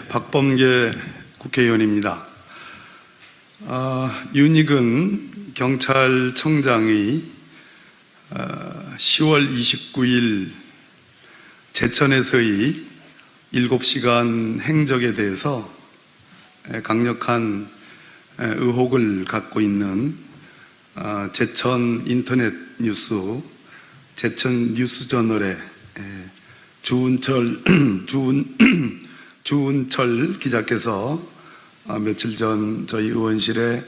박범계 국회의원입니다. 윤익은 경찰청장의 10월 29일 제천에서의 7시간 행적에 대해서 강력한 의혹을 갖고 있는 제천 인터넷 뉴스, 제천 뉴스저널의 주은철 기자께서 며칠 전 저희 의원실에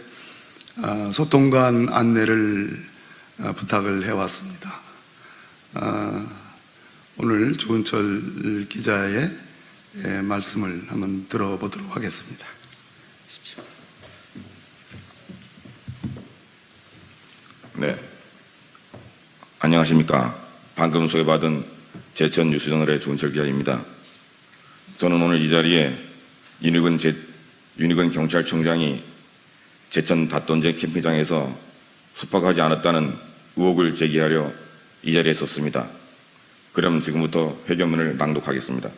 소통관 안내를 부탁을 해왔습니다. 오늘 주은철 기자의 말씀을 한번 들어보도록 하겠습니다. 네, 안녕하십니까. 방금 소개받은 제천 뉴스저널의 주은철 기자입니다. 저는 오늘 이 자리에 윤익은 경찰청장이 제천 닷돈제 캠핑장에서 숙박하지 않았다는 의혹을 제기하려 이 자리에 섰습니다. 그럼 지금부터 회견문을 낭독하겠습니다.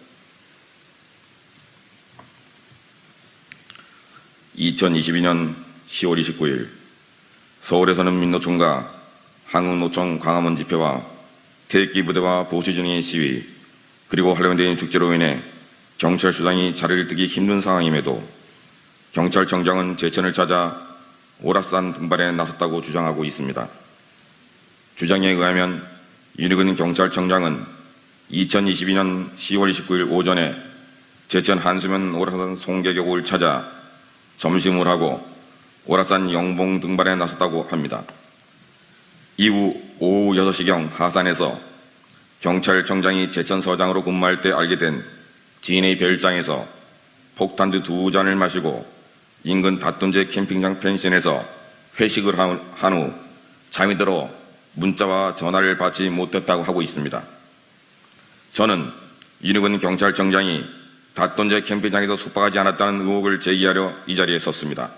2022년 10월 29일 서울에서는 민노총과 한국노총 광화문 집회와 태극기부대와 보수진영의 시위 그리고 할로윈데이 축제로 인해 경찰서장이 자리를 뜨기 힘든 상황임에도 경찰청장은 제천을 찾아 오락산 등반에 나섰다고 주장하고 있습니다. 주장에 의하면 윤익은 경찰청장은 2022년 10월 29일 오전에 제천 한수면 오락산 송계교국을 찾아 점심을 하고 오락산 영봉 등반에 나섰다고 합니다. 이후 오후 6시경 하산에서 경찰청장이 제천서장으로 근무할 때 알게 된 지인의 별장에서 폭탄주 2잔을 마시고 인근 닷돈제 캠핑장 펜션에서 회식을 한 후 잠이 들어 문자와 전화를 받지 못했다고 하고 있습니다. 저는 윤익은 경찰청장이 닷돈제 캠핑장에서 숙박하지 않았다는 의혹을 제기하려 이 자리에 섰습니다.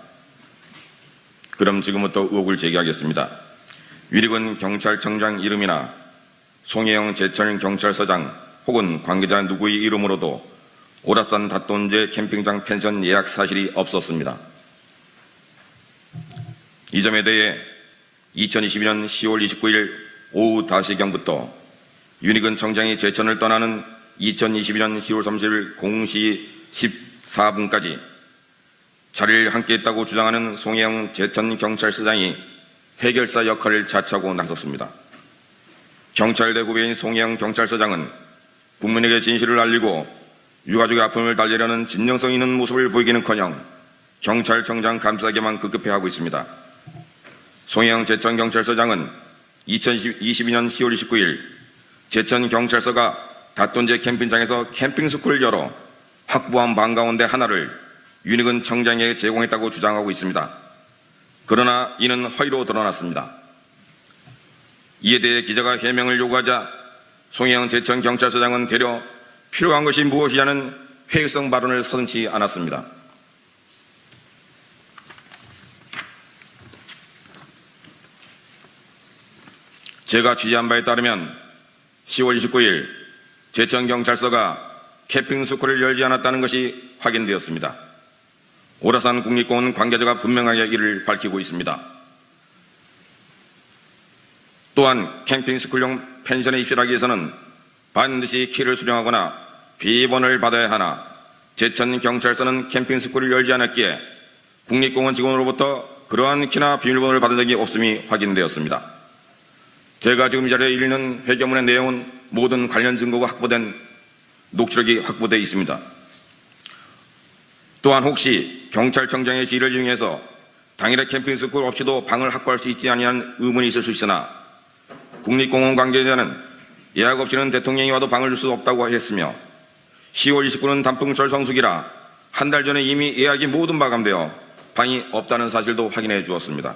그럼 지금부터 의혹을 제기하겠습니다. 윤익은 경찰청장 이름이나 송혜영 제천경찰서장 혹은 관계자 누구의 이름으로도 오락산 닷돈제 캠핑장 펜션 예약 사실이 없었습니다. 이 점에 대해 2022년 10월 29일 오후 5시경부터 윤익은 청장이 제천을 떠나는 2022년 10월 30일 0시 14분까지 자리를 함께했다고 주장하는 송혜영 제천경찰서장이 해결사 역할을 자처하고 나섰습니다. 경찰대 후배인 송혜영 경찰서장은 국민에게 진실을 알리고 유가족의 아픔을 달래려는 진정성 있는 모습을 보이기는커녕 경찰청장 감싸기만 급급해하고 있습니다. 송혜영 제천경찰서장은 2022년 10월 29일 제천경찰서가 닷돈제 캠핑장에서 캠핑스쿨을 열어 확보한 방 가운데 하나를 윤익은 청장에게 제공했다고 주장하고 있습니다. 그러나 이는 허위로 드러났습니다. 이에 대해 기자가 해명을 요구하자 송혜영 제천경찰서장은 되려 필요한 것이 무엇이냐는 회의성 발언을 서슴지 않았습니다. 제가 취재한 바에 따르면 10월 29일 제천경찰서가 캠핑스쿨을 열지 않았다는 것이 확인되었습니다. 오락산 국립공원 관계자가 분명하게 이를 밝히고 있습니다. 또한 캠핑스쿨용 펜션에 입실하기 위해서는 반드시 키를 수령하거나 비번을 받아야 하나 제천경찰서는 캠핑스쿨을 열지 않았기에 국립공원 직원으로부터 그러한 키나 비밀번호를 받은 적이 없음이 확인되었습니다. 제가 지금 이 자리에 읽는 회견문의 내용은 모든 관련 증거가 확보된 녹취록이 확보되어 있습니다. 또한 혹시 경찰청장의 지휘를 이용해서 당일에 캠핑스쿨 없이도 방을 확보할 수 있지 아니하는 의문이 있을 수 있으나 국립공원 관계자는 예약 없이는 대통령이 와도 방을 줄 수 없다고 했으며 10월 29일은 단풍철 성수기라 한 달 전에 이미 예약이 모두 마감되어 방이 없다는 사실도 확인해 주었습니다.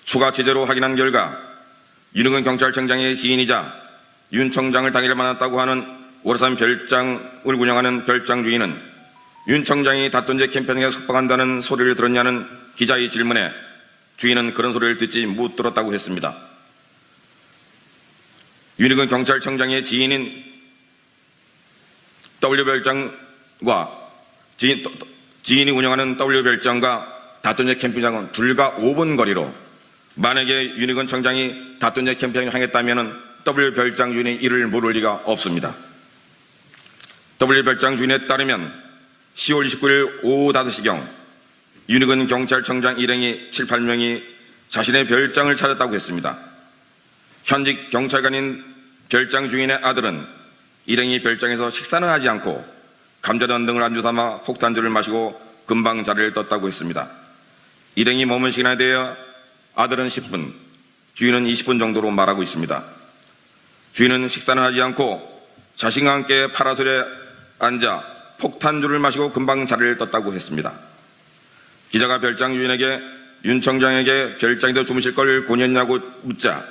추가 취재로 확인한 결과 윤익은 경찰청장의 지인이자 윤 청장을 당일에 만났다고 하는 오락산 별장을 운영하는 별장 주인은 윤 청장이 닷돈제 캠핑장에 숙박한다는 소리를 들었냐는 기자의 질문에 주인은 그런 소리를 듣지 못 들었다고 했습니다. 윤익은 경찰청장의 지인인 W별장 지인이 운영하는 W 별장과 다톤제 캠핑장은 불과 5분 거리로 만약에 윤희근 청장이 다톤제 캠핑장을 향했다면 W 별장 주인이 이를 모를 리가 없습니다. W 별장 주인에 따르면 10월 29일 오후 5시경 윤희근 경찰청장 일행이 7, 8명이 자신의 별장을 찾았다고 했습니다. 현직 경찰관인 별장 주인의 아들은 일행이 별장에서 식사는 하지 않고 감자전 등을 안주 삼아 폭탄주를 마시고 금방 자리를 떴다고 했습니다. 일행이 머문 시간에 대해 아들은 10분, 주인은 20분 정도로 말하고 있습니다. 주인은 식사는 하지 않고 자신과 함께 파라솔에 앉아 폭탄주를 마시고 금방 자리를 떴다고 했습니다. 기자가 별장 주인에게 윤 청장에게 별장에서 주무실 걸 권유했냐고 묻자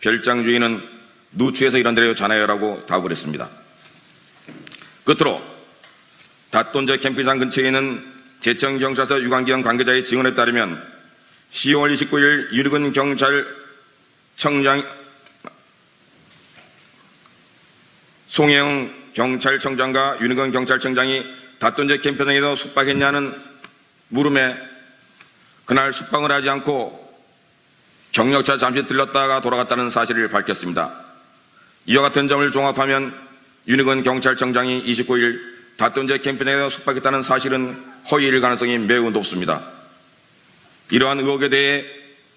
별장 주인은 누추해서 이런 데요 자나요라고 답을 했습니다. 끝으로 다톤제 캠핑장 근처에 있는 제천경찰서 유관기관 관계자의 증언에 따르면 10월 29일 윤희근 송혜영 경찰청장과 윤희근 경찰청장이 다톤제 캠핑장에서 숙박했냐는 물음에 그날 숙박을 하지 않고 경력차 잠시 들렀다가 돌아갔다는 사실을 밝혔습니다. 이와 같은 점을 종합하면 윤희근 경찰청장이 29일 다톤제 캠핑장에서 숙박했다는 사실은 허위일 가능성이 매우 높습니다. 이러한 의혹에 대해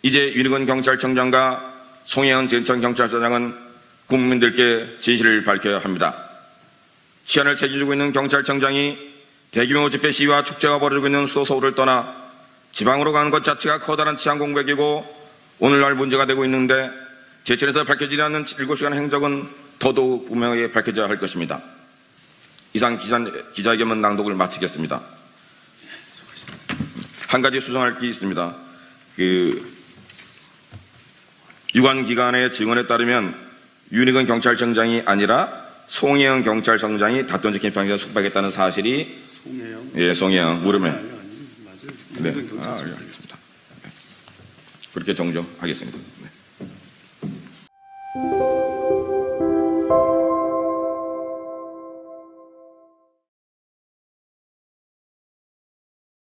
이제 윤희근 경찰청장과 송혜영 제천경찰서장은 국민들께 진실을 밝혀야 합니다. 치안을 책임지고 있는 경찰청장이 대규모 집회 시위와 축제가 벌어지고 있는 수도 서울을 떠나 지방으로 가는 것 자체가 커다란 치안 공백이고 오늘날 문제가 되고 있는데 제천에서 밝혀지지 않는 7시간 행적은 더더욱 분명하게 밝혀져야 할 것입니다. 이상 기자회견문 낭독을 마치겠습니다. 한 가지 수정할 게 있습니다. 유관기관의 증언에 따르면 윤희근 경찰청장이 아니라 송혜영 경찰청장이 다톤제 캠핑장에서 숙박했다는 사실이 송혜영? 예, 송혜영 물음에 맞아요. 네, 알겠습니다. 그렇게 정정하겠습니다. 네.